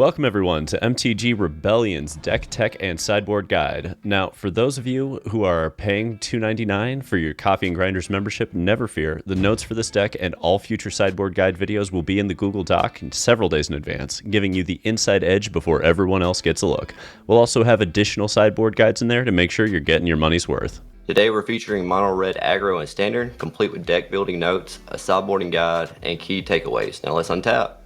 Welcome everyone to MTG Rebellion's Deck, Tech, and Sideboard Guide. Now, for those of you who are paying $2.99 for your Coffee and Grinders membership, never fear. The notes for this deck and all future Sideboard Guide videos will be in the Google Doc several days in advance, giving you the inside edge before everyone else gets a look. We'll also have additional Sideboard Guides in there to make sure you're getting your money's worth. Today we're featuring Mono Red Aggro and Standard, complete with deck building notes, a sideboarding guide, and key takeaways. Now let's untap.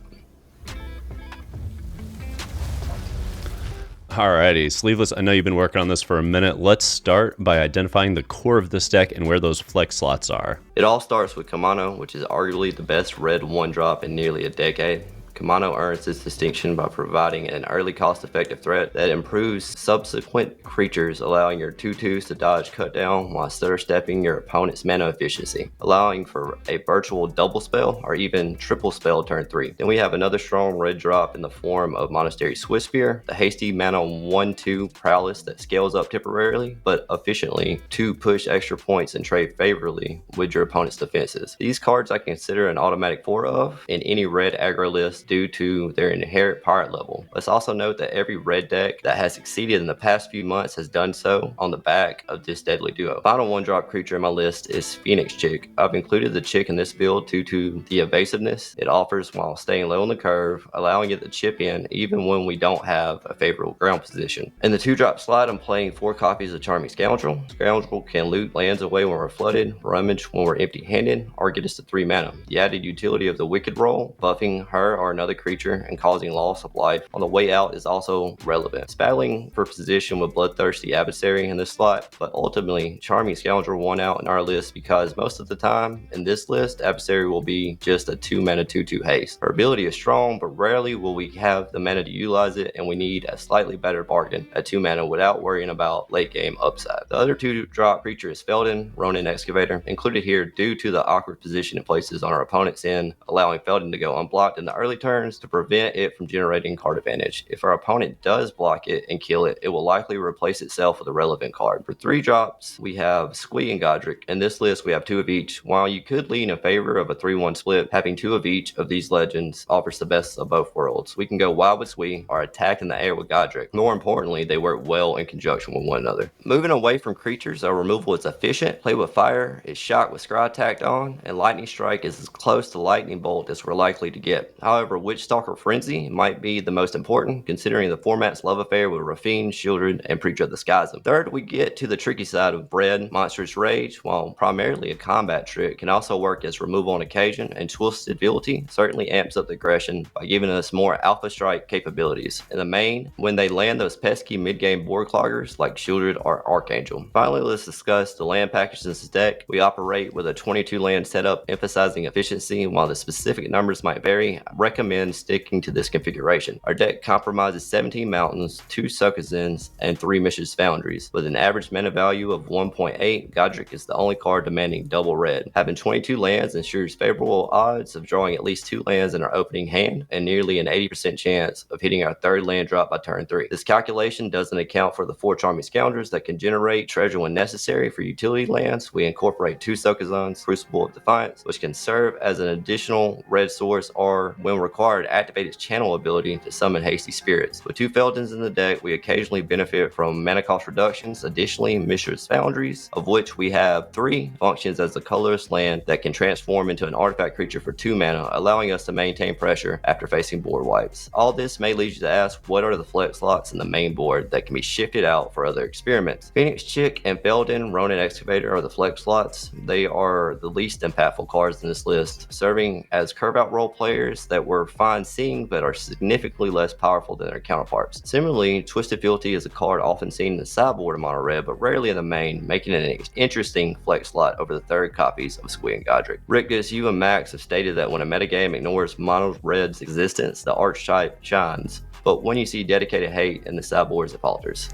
Alrighty, Sleeveless, I know you've been working on this for a minute. Let's start by identifying the core of this deck and where those flex slots are. It all starts with Kamano, which is arguably the best red 1-drop in nearly a decade. Kamano earns this distinction by providing an early cost-effective threat that improves subsequent creatures, allowing your 2/2s to dodge cut down while stutter stepping your opponent's mana efficiency, allowing for a virtual double spell or even triple spell turn 3. Then we have another strong red drop in the form of Monastery Swiftspear, the hasty mana 1/2 prowess that scales up temporarily but efficiently to push extra points and trade favorably with your opponent's defenses. These cards I consider an automatic 4 of in any red aggro list due to their inherent pirate level. Let's also note that every red deck that has succeeded in the past few months has done so on the back of this deadly duo. Final 1-drop creature in my list is Phoenix Chick. I've included the Chick in this build due to the evasiveness it offers while staying low on the curve, allowing it to chip in even when we don't have a favorable ground position. In the 2-drop slot, I'm playing 4 copies of Charming Scoundrel. Scoundrel can loot lands away when we're flooded, rummage when we're empty-handed, or get us to 3 mana. The added utility of the Wicked roll, buffing her or another creature and causing loss of life on the way out is also relevant. It's battling for position with Bloodthirsty Adversary in this slot, but ultimately Charming Scoundrel won out in our list because most of the time in this list, Adversary will be just a 2-mana 2/2 haste. Her ability is strong, but rarely will we have the mana to utilize it, and we need a slightly better bargain at 2 mana without worrying about late game upside. The other 2-drop creature is Feldon, Ronin Excavator, included here due to the awkward position it places on our opponent's end, allowing Feldon to go unblocked in the early turns to prevent it from generating card advantage. If our opponent does block it and kill it, it will likely replace itself with a relevant card. For 3 drops, we have Squee and Godric. In this list, we have 2 of each. While you could lean in favor of a 3-1 split, having 2 of each of these legends offers the best of both worlds. We can go wild with Squee or attack in the air with Godric. More importantly, they work well in conjunction with one another. Moving away from creatures, our removal is efficient. Play with Fire is Shock with Scry tacked on, and Lightning Strike is as close to Lightning Bolt as we're likely to get. However, Witchstalker Frenzy might be the most important, considering the format's love affair with Rafine, Shieldred, and Preacher of the Skies. Third, we get to the tricky side of Red. Monstrous Rage, while primarily a combat trick, can also work as removal on occasion, and Twisted Fealty certainly amps up the aggression by giving us more Alpha Strike capabilities. In the main, when they land those pesky mid-game board cloggers like Shieldred or Archangel. Finally, let's discuss the land package in this deck. We operate with a 22 land setup, emphasizing efficiency. While the specific numbers might vary, I recommend sticking to this configuration. Our deck compromises 17 mountains, 2 Sokazins, and 3 Mishra's Foundries. With an average mana value of 1.8, Godric is the only card demanding double red. Having 22 lands ensures favorable odds of drawing at least 2 lands in our opening hand, and nearly an 80% chance of hitting our 3rd land drop by turn 3. This calculation doesn't account for the 4 Charming Scoundrels that can generate treasure when necessary for utility lands. We incorporate 2 Sokazins, Crucible of Defiance, which can serve as an additional red source, or when required, activate its channel ability to summon hasty spirits. With 2 Feldons in the deck, we occasionally benefit from mana cost reductions. Additionally, Mishra's Foundries, of which we have 3, functions as a colorless land that can transform into an artifact creature for 2 mana, allowing us to maintain pressure after facing board wipes. All this may lead you to ask, what are the flex slots in the main board that can be shifted out for other experiments? Phoenix Chick and Feldon, Ronin Excavator are the flex slots. They are the least impactful cards in this list, serving as curve out role players that we're fine seeing but are significantly less powerful than their counterparts. Similarly, Twisted Fealty is a card often seen in the sideboard of Mono Red, but rarely in the main, making it an interesting flex slot over the 3rd copies of Squee and Godric. Rickus, you and Max have stated that when a metagame ignores Mono Red's existence, the archetype shines. But when you see dedicated hate in the sideboards, it falters.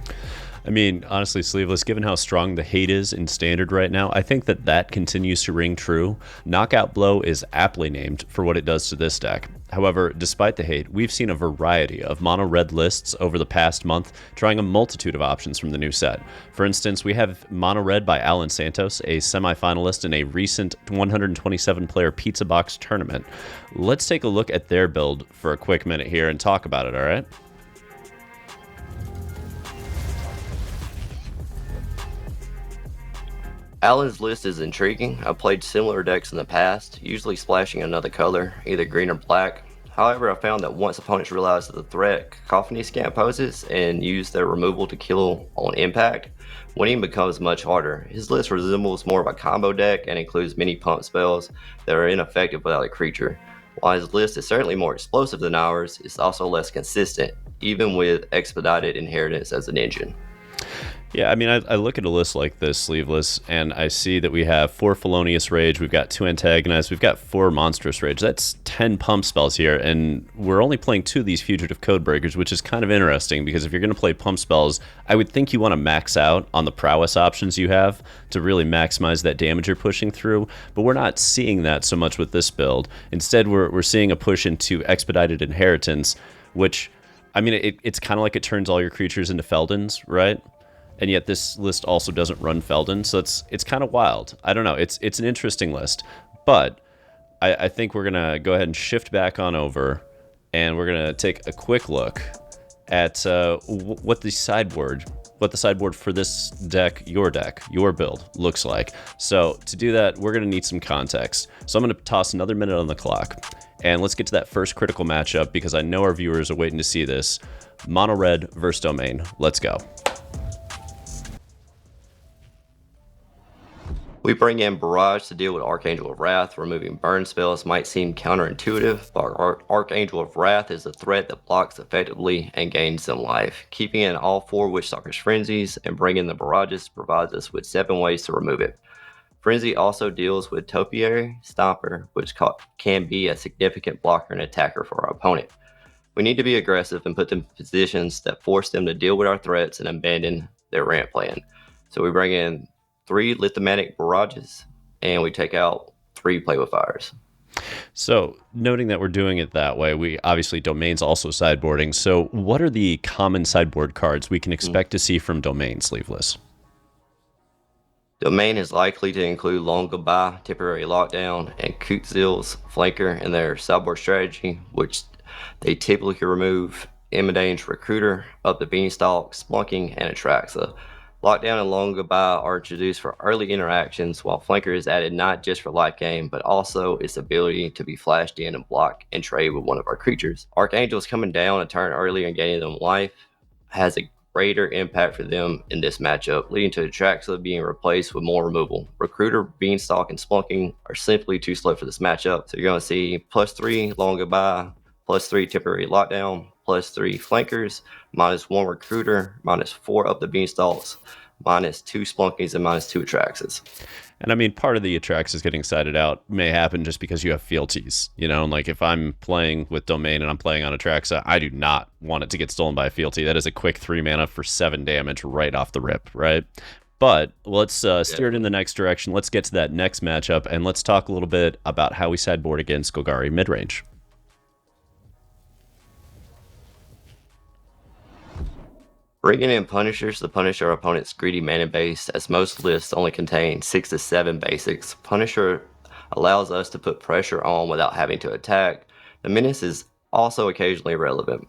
I mean, honestly, Sleeveless, given how strong the hate is in Standard right now, I think that continues to ring true. Knockout Blow is aptly named for what it does to this deck. However, despite the hate, we've seen a variety of mono red lists over the past month, trying a multitude of options from the new set. For instance, we have Mono Red by Alan Santos, a semifinalist in a recent 127-player Pizza Box tournament. Let's take a look at their build for a quick minute here and talk about it, all right? Alan's list is intriguing. I've played similar decks in the past, usually splashing another color, either green or black. However, I found that once opponents realize the threat Cacophony Scant poses and use their removal to kill on impact, winning becomes much harder. His list resembles more of a combo deck and includes many pump spells that are ineffective without a creature. While his list is certainly more explosive than ours, it's also less consistent, even with Expedited Inheritance as an engine. Yeah, I mean, I look at a list like this, Sleeveless, and I see that we have 4 Felonious Rage, we've got 2 Antagonize, we've got 4 Monstrous Rage. That's 10 pump spells here, and we're only playing 2 of these Fugitive Codebreakers, which is kind of interesting, because if you're going to play pump spells, I would think you want to max out on the prowess options you have to really maximize that damage you're pushing through, but we're not seeing that so much with this build. Instead, we're seeing a push into Expedited Inheritance, which, I mean, it's kind of like it turns all your creatures into Feldons, right? And yet this list also doesn't run Feldon, so it's kind of wild. I don't know. It's an interesting list, but I think we're gonna go ahead and shift back on over, and we're gonna take a quick look at what the sideboard for this deck, your build looks like. So to do that, we're gonna need some context. So I'm gonna toss another minute on the clock, and let's get to that first critical matchup because I know our viewers are waiting to see this. Mono Red versus Domain. Let's go. We bring in Barrage to deal with Archangel of Wrath. Removing burn spells might seem counterintuitive, but Archangel of Wrath is a threat that blocks effectively and gains some life. Keeping in all 4 Witchstalker's Frenzies and bringing the Barrages provides us with 7 ways to remove it. Frenzy also deals with Topiary, Stomper, which can be a significant blocker and attacker for our opponent. We need to be aggressive and put them in positions that force them to deal with our threats and abandon their ramp plan. So we bring in 3 Lithomatic Barrages, and we take out 3 Play with Fires. So, noting that we're doing it that way, we obviously Domain's also sideboarding. So, what are the common sideboard cards we can expect to see from Domain, Sleeveless? Domain is likely to include Long Goodbye, Temporary Lockdown, and Kutzil's Flanker in their sideboard strategy, which they typically remove Midrange Recruiter, Up the Beanstalk, Splunking, and Atraxa. Lockdown and Long Goodbye are introduced for early interactions, while Flanker is added not just for late game, but also its ability to be flashed in and block and trade with one of our creatures. Archangel's coming down a turn early and gaining them life has a greater impact for them in this matchup, leading to Atraxa being replaced with more removal. Recruiter, Beanstalk, and Splunking are simply too slow for this matchup, so you're going to see +3 Long Goodbye, +3 Temporary Lockdown, +3 Flankers, -1 Recruiter, -4 Up the Beanstalks, -2 Splunkings, and -2 Atraxas. And I mean, part of the Atraxas getting sided out may happen just because you have fealties, you know, like if I'm playing with Domain and I'm playing on Atraxa, I do not want it to get stolen by a fealty. That is a quick 3 mana for 7 damage right off the rip, right? But let's steer it in the next direction. Let's get to that next matchup, and let's talk a little bit about how we sideboard against Golgari Midrange. Bringing in Punishers to punish our opponent's greedy mana base, as most lists only contain 6 to 7 basics. Punisher allows us to put pressure on without having to attack. The menace is also occasionally relevant.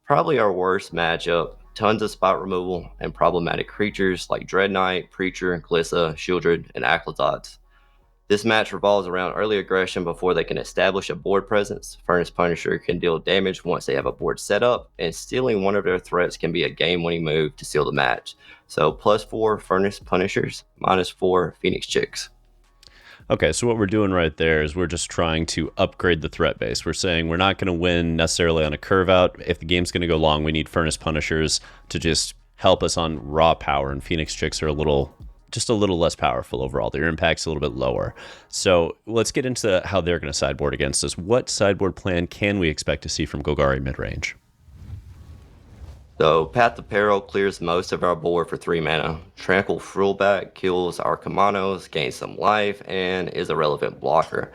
Probably our worst matchup, tons of spot removal and problematic creatures like Dread Knight, Preacher, Glissa, Shieldred, and Aclazotz. This match revolves around early aggression before they can establish a board presence. Furnace Punisher can deal damage once they have a board set up, and stealing one of their threats can be a game-winning move to seal the match. So +4 Furnace Punishers, -4 Phoenix Chicks. Okay, so what we're doing right there is we're just trying to upgrade the threat base. We're saying we're not going to win necessarily on a curve out. If the game's going to go long, we need Furnace Punishers to just help us on raw power, and Phoenix Chicks are just a little less powerful overall. Their impact's a little bit lower. So let's get into how they're going to sideboard against us. What sideboard plan can we expect to see from Golgari Midrange? So Path of Peril clears most of our board for 3 mana. Tranquil Frillback kills our Kamanos, gains some life, and is a relevant blocker.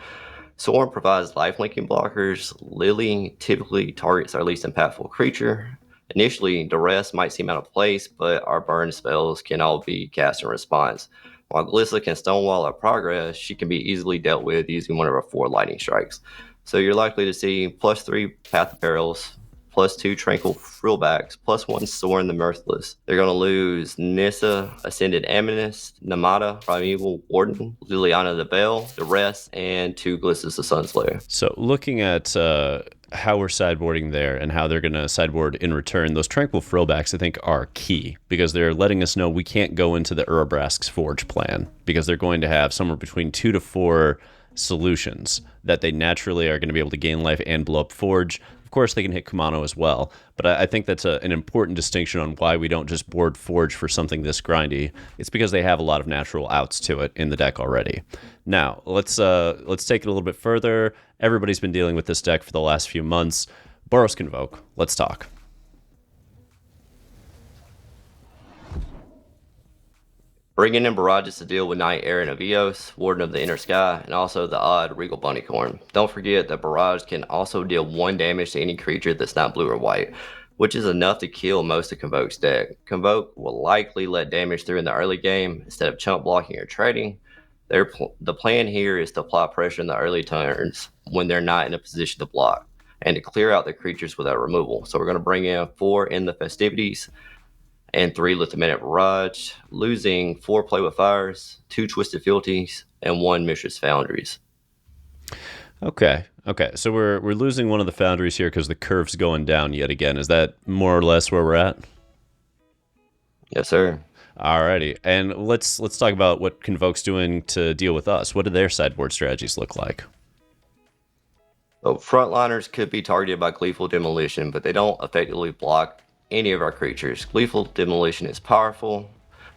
Sorin provides lifelinking blockers. Lily typically targets our least impactful creature. Initially, Duress might seem out of place, but our burn spells can all be cast in response. While Glissa can stonewall our progress, she can be easily dealt with using one of our 4 lightning strikes. So you're likely to see +3 Path of Perils, +2 Tranquil Frillbacks, +1 Sorin the Mirthless. They're going to lose Nissa, Ascended Amethyst, Namada, Primeval Warden, Liliana the Bell, the rest, and 2 Glissas the Sunslayer. So looking at how we're sideboarding there and how they're going to sideboard in return, those Tranquil Frillbacks, I think, are key because they're letting us know we can't go into the Urabrask's Forge plan because they're going to have somewhere between 2 to 4 solutions that they naturally are going to be able to gain life and blow up Forge. Of course, they can hit Kumano as well, but I think that's an important distinction on why we don't just board Forge for something this grindy. It's because they have a lot of natural outs to it in the deck already. Now, let's take it a little bit further. Everybody's been dealing with this deck for the last few months. Boros Convoke, let's talk. Bringing in barrages to deal with Knight Errant of Eos, Warden of the Inner Sky, and also the odd Regal Bunnycorn. Don't forget that barrage can also deal 1 damage to any creature that's not blue or white, which is enough to kill most of Convoke's deck. Convoke will likely let damage through in the early game instead of chump blocking or trading. The plan here is to apply pressure in the early turns when they're not in a position to block, and to clear out the creatures without removal. So we're going to bring in 4 in the Festivities, and 3 Lithomantic Barrage, losing 4 Play with Fires, 2 Twisted Fealties, and 1 Mishra's Foundries. Okay. So we're losing one of the Foundries here because the curve's going down yet again. Is that more or less where we're at? Yes, sir. Alrighty, and let's talk about what Convoke's doing to deal with us. What do their sideboard strategies look like? So frontliners could be targeted by Gleeful Demolition, but they don't effectively block any of our creatures. Gleeful Demolition is powerful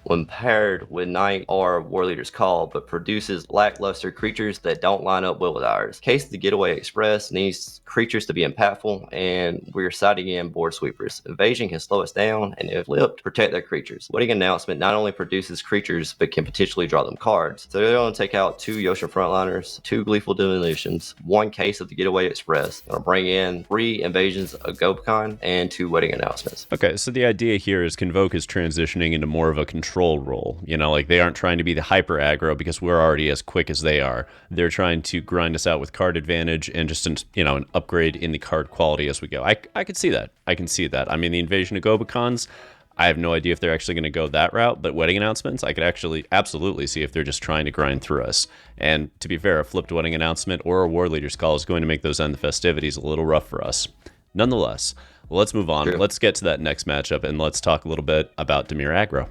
when paired with Knight or War Leader's Call, but produces lackluster creatures that don't line up well with ours. Case the Getaway Express needs creatures to be impactful, and we're siding in Board Sweepers. Evasion can slow us down, and if flipped, protect their creatures. Wedding Announcement not only produces creatures, but can potentially draw them cards. So they're going to take out 2 Yoshin Frontliners, 2 Gleeful Demolitions, 1 case of the Getaway Express. They're going to bring in 3 Invasions of Gobekon, and 2 Wedding Announcements. Okay, so the idea here is Convoke is transitioning into more of a control role. You know, like they aren't trying to be the hyper aggro because we're already as quick as they are. They're trying to grind us out with card advantage and just an upgrade in the card quality as we go. I could see that. I can see that. I mean, the Invasion of Gobekons, I have no idea if they're actually going to go that route, but Wedding Announcements, I could actually absolutely see if they're just trying to grind through us. And to be fair, a flipped Wedding Announcement or a War Leader's Call is going to make those End the Festivities a little rough for us. Nonetheless, let's move on. Sure. Let's get to that next matchup, and let's talk a little bit about Dimir Aggro.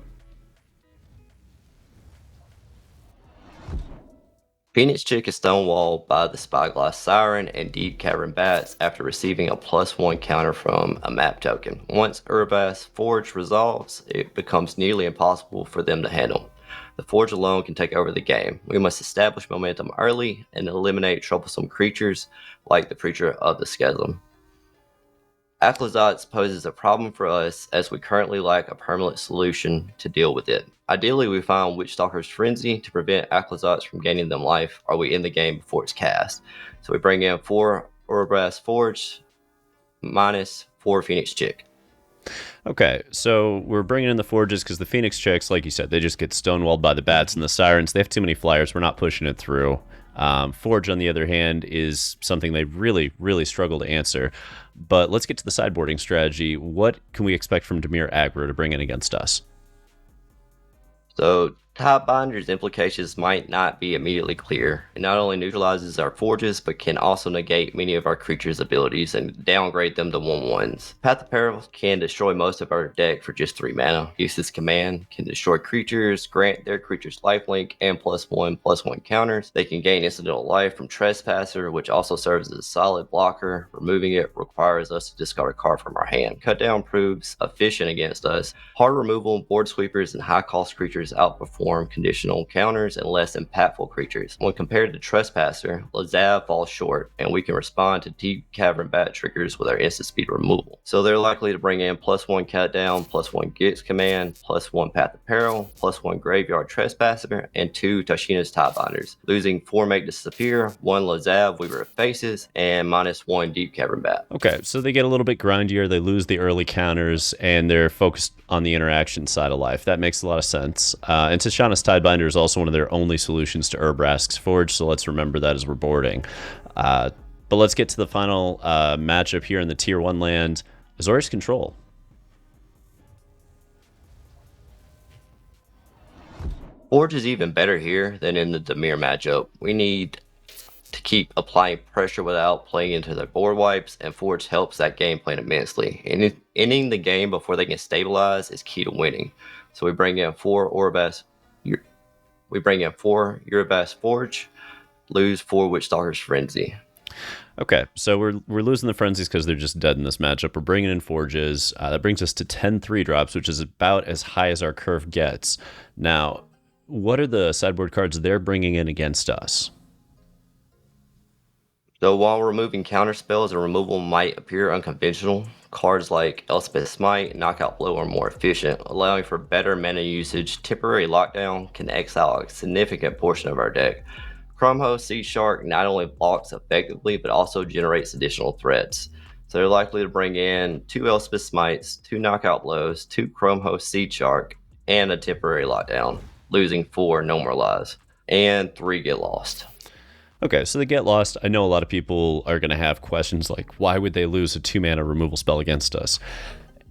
Phoenix Chick is stonewalled by the Spyglass Siren and Deep Cavern Bats after receiving a +1 counter from a map token. Once Urabrask's Forge resolves, it becomes nearly impossible for them to handle. The Forge alone can take over the game. We must establish momentum early and eliminate troublesome creatures like the Preacher of the Schism. Aclazotz poses a problem for us as we currently lack a permanent solution to deal with it. Ideally, we find Witchstalker's Frenzy to prevent Aclazotz from gaining them life, or we end the game before it's cast. So we bring in 4 Urabrask Forge minus 4 Phoenix Chick. Okay, so we're bringing in the Forges because the Phoenix Chicks, like you said, they just get stonewalled by the Bats and the Sirens. They have too many flyers. We're not pushing it through. Forge, on the other hand, is something they really, really struggle to answer. But let's get to the sideboarding strategy. What can we expect from Dimir Aggro to bring in against us? So Tidebinder's implications might not be immediately clear. It not only neutralizes our forges, but can also negate many of our creatures' abilities and downgrade them to 1/1s. Path of Peril can destroy most of our deck for just 3 mana. Use this command can destroy creatures, grant their creatures lifelink, and +1/+1 counters. They can gain incidental life from Trespasser, which also serves as a solid blocker. Removing it requires us to discard a card from our hand. Cut down proves efficient against us. Hard removal, board sweepers, and high cost creatures outperform perform conditional counters and less impactful creatures. When compared to Trespasser, Lazav falls short, and we can respond to Deep Cavern Bat triggers with our instant speed removal. So they're likely to bring in +1 Cut Down, +1 Gix Command, +1 Path of Peril, +1 Graveyard Trespasser, and 2 Tashina's Tidebinders, losing 4 Make Disappear, 1 Lazav Weaver of Faces, and -1 Deep Cavern Bat. Okay, so they get a little bit grindier, they lose the early counters, and they're focused on the interaction side of life. That makes a lot of sense. And Tashana's Tidebinder is also one of their only solutions to Urbrask's Forge, so let's remember that as we're boarding. But let's get to the final matchup here in the Tier 1 land, Azorius Control. Forge is even better here than in the Dimir matchup. We need to keep applying pressure without playing into their board wipes, and Forge helps that game plan immensely. And ending the game before they can stabilize is key to winning. So we bring in 4 Urabas Forge, lose 4 Witchstalker's Frenzy. Okay, so we're losing the Frenzies because they're just dead in this matchup. We're bringing in Forges. That brings us to 10 3-drops, which is about as high as our curve gets. Now, what are the sideboard cards they're bringing in against us? So while removing counter spells and removal might appear unconventional, cards like Elspeth Smite, Knockout Blow are more efficient, allowing for better mana usage. Temporary Lockdown can exile a significant portion of our deck. Crumho Sea Shark not only blocks effectively, but also generates additional threats. So they're likely to bring in 2 Elspeth Smites, 2 Knockout Blows, 2 Crumho Sea Shark, and a Temporary Lockdown, losing 4 No More Lies, and 3 Get Lost. Okay, so they get lost. I know a lot of people are going to have questions like, why would they lose a 2-mana removal spell against us?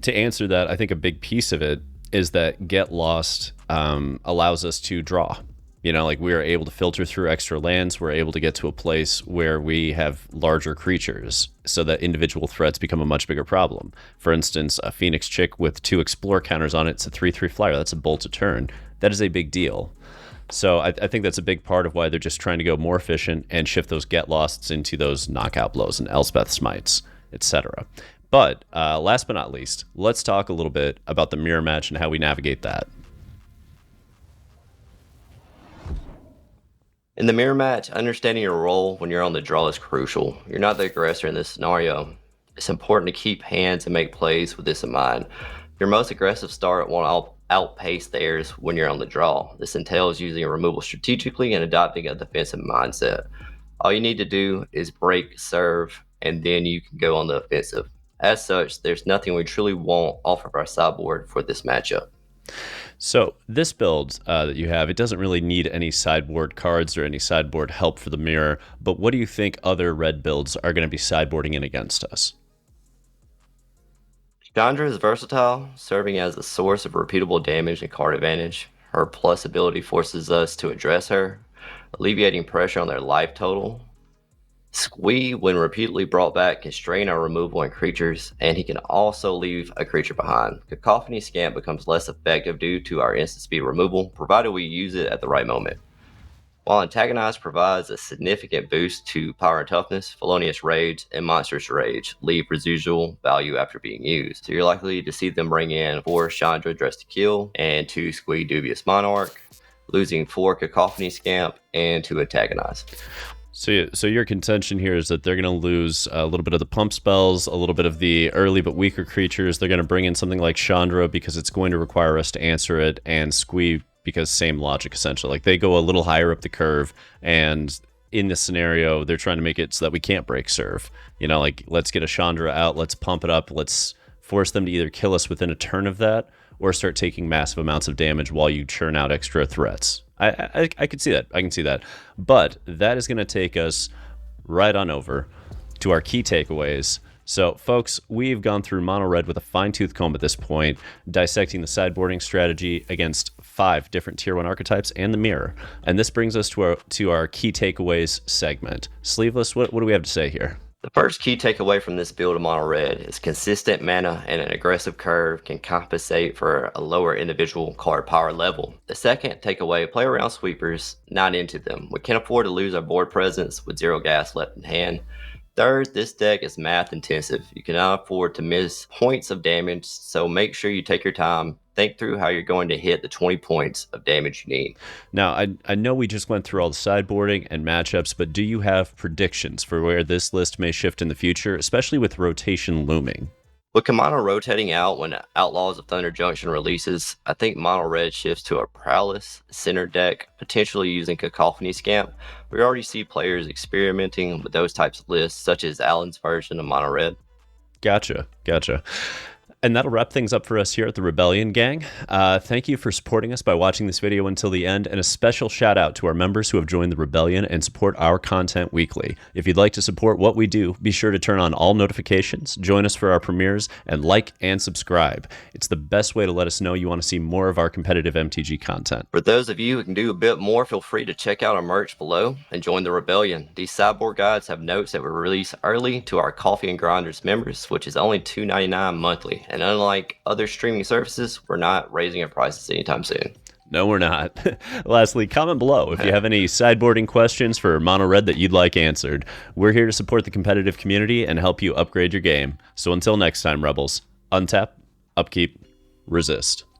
To answer that, I think a big piece of it is that get lost allows us to draw. You know, like we are able to filter through extra lands. We're able to get to a place where we have larger creatures so that individual threats become a much bigger problem. For instance, a Phoenix Chick with 2 Explore counters on it, it's a 3/3 flyer. That's a bolt a turn. That is a big deal. So I think that's a big part of why they're just trying to go more efficient and shift those get losts into those knockout blows and Elspeth Smites, etc. But last but not least, let's talk a little bit about the mirror match and how we navigate that. In the mirror match, understanding your role when you're on the draw is crucial. You're not the aggressor in this scenario. It's important to keep hands and make plays with this in mind. Your most aggressive start won't outpace theirs when you're on the draw. This entails using a removal strategically and adopting a defensive mindset. All you need to do is break, serve, and then you can go on the offensive. As such, there's nothing we truly won't offer our sideboard for this matchup. So this build that you have, it doesn't really need any sideboard cards or any sideboard help for the mirror, but what do you think other red builds are going to be sideboarding in against us? Chandra is versatile, serving as a source of repeatable damage and card advantage. Her plus ability forces us to address her, alleviating pressure on their life total. Squee, when repeatedly brought back, can strain our removal and creatures, and he can also leave a creature behind. Cacophony Scamp becomes less effective due to our instant speed removal, provided we use it at the right moment. While Antagonize provides a significant boost to Power and Toughness, Felonious Rage and Monstrous Rage leave residual value after being used. So you're likely to see them bring in 4 Chandra Dress to Kill and 2 Squee Dubious Monarch, losing 4 Cacophony Scamp and 2 Antagonize. So your contention here is that they're going to lose a little bit of the pump spells, a little bit of the early but weaker creatures. They're going to bring in something like Chandra because it's going to require us to answer it, and Squee because same logic essentially. Like they go a little higher up the curve, and in this scenario, they're trying to make it so that we can't break serve. You know, like let's get a Chandra out, let's pump it up, let's force them to either kill us within a turn of that or start taking massive amounts of damage while you churn out extra threats. I could see that. I can see that. But that is going to take us right on over to our key takeaways. So, folks, we've gone through Mono Red with a fine-tooth comb at this point, dissecting the sideboarding strategy against 5 different Tier 1 archetypes and the mirror. And this brings us to our key takeaways segment. Sleeveless, what do we have to say here? The first key takeaway from this build of Mono Red is consistent mana and an aggressive curve can compensate for a lower individual card power level. The second takeaway, play around sweepers, not into them. We can't afford to lose our board presence with 0 gas left in hand. Third, this deck is math intensive. You cannot afford to miss points of damage, so make sure you take your time, think through how you're going to hit the 20 points of damage you need. Now, I know we just went through all the sideboarding and matchups, but do you have predictions for where this list may shift in the future, especially with rotation looming? With Mono rotating out when Outlaws of Thunder Junction releases, I think Mono Red shifts to a Prowess center deck, potentially using Cacophony Scamp. We already see players experimenting with those types of lists, such as Alan's version of Mono Red. Gotcha. And that'll wrap things up for us here at the Rebellion Gang. Thank you for supporting us by watching this video until the end, and a special shout out to our members who have joined the Rebellion and support our content weekly. If you'd like to support what we do, be sure to turn on all notifications, join us for our premieres, and like and subscribe. It's the best way to let us know you want to see more of our competitive MTG content. For those of you who can do a bit more, feel free to check out our merch below and join the Rebellion. These sideboard guides have notes that were released early to our Coffee and Grinders members, which is only $2.99 monthly. And unlike other streaming services, we're not raising our prices anytime soon. No, we're not. Lastly, comment below if you have any sideboarding questions for Mono Red that you'd like answered. We're here to support the competitive community and help you upgrade your game. So until next time, Rebels, untap, upkeep, resist.